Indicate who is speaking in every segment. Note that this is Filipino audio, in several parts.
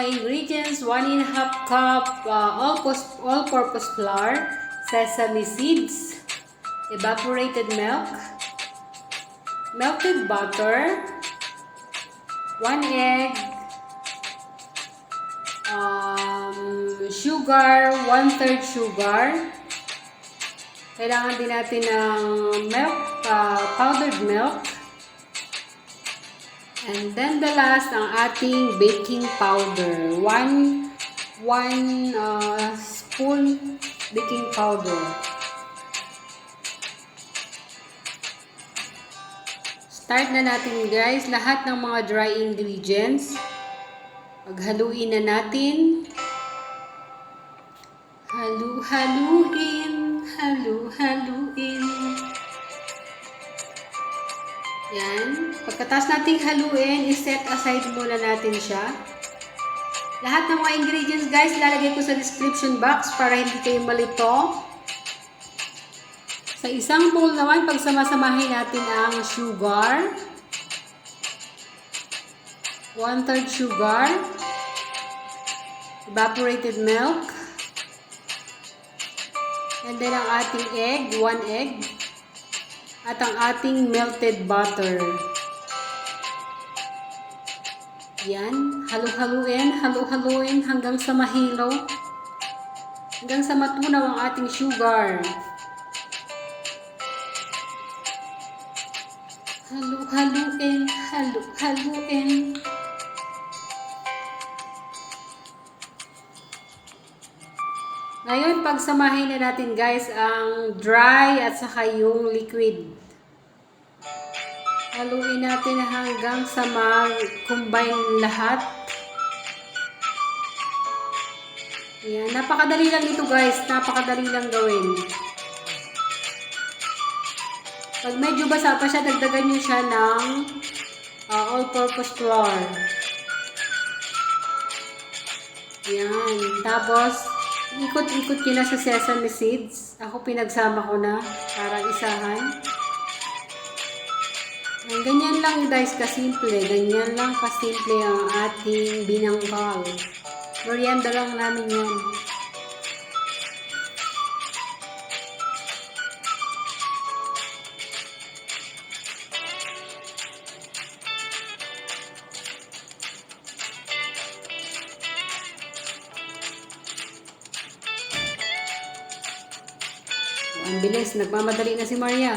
Speaker 1: mga ingredients, 1½ cup all-purpose flour, sesame seeds, evaporated milk, melted butter, 1 egg, sugar, 1/3 sugar. Kailangan din natin ng milk, powdered milk. And then the last, ang ating baking powder. 1 spoon baking powder. Start na natin guys, lahat ng mga dry ingredients. Paghaluin na natin. Halu-haluin. Yan. Pagkatapos nating haluin, i-set aside muna natin siya. Lahat ng mga ingredients guys, lalagay ko sa description box para hindi kayo malito. Sa isang bowl naman, pagsamasamahin natin ang sugar. 1/3 sugar. Evaporated milk. And then ang ating egg, 1 egg. At ang ating melted butter. Yan. Halu-haluin hanggang sa mahilo. Hanggang sa matunaw ang ating sugar. Halu-haluin. Ngayon, pagsamahin na natin guys ang dry at saka yung liquid. Haluin natin hanggang sa mag-combine lahat. Ayan, napakadali lang ito guys, napakadali lang gawin. Pag medyo basa pa siya, dagdagan nyo siya ng all-purpose flour. Ayan, tapos ikot-ikot nyo na sa sesame seeds. Ako pinagsama ko na para isahan. Ganyan lang guys kasimple. Ganyan lang kasimple ang ating binangkal. Merienda lang namin yan. Ang bilis, nagmamadali na si Maria.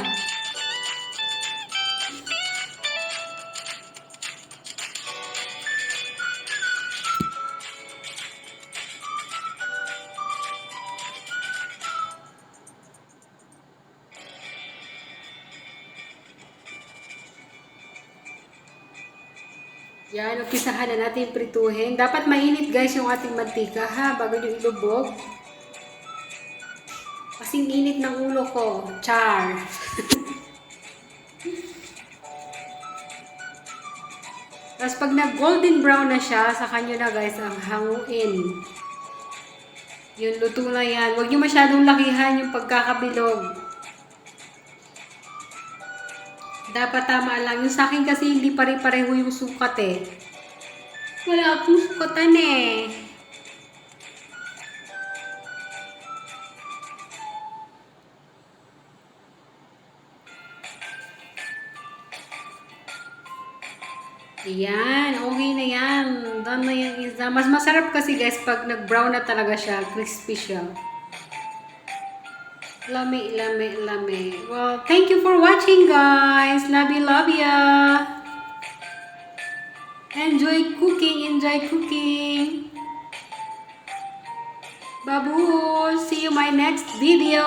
Speaker 1: Yan, umpisahan na natin prituhin. Dapat mainit guys yung ating mantika ha, bago nyo ilubog. Kasing init ng ulo ko. Char! Tapos pag nag-golden brown na siya, saka nyo na guys ang hanguin. Yung luto na yan. Huwag nyo masyadong lakihan yung pagkakabilog. Dapat tama lang. Yung sa akin kasi hindi pare-pareho yung sukat eh. Wala akong sukatan eh. Ayan, okay na yan. Done na yung isa. Mas masarap kasi guys pag nag-brown na talaga siya. Crispy siya. Lami. Well, thank you for watching guys. Love ya. Enjoy cooking. Babu, see you my next video.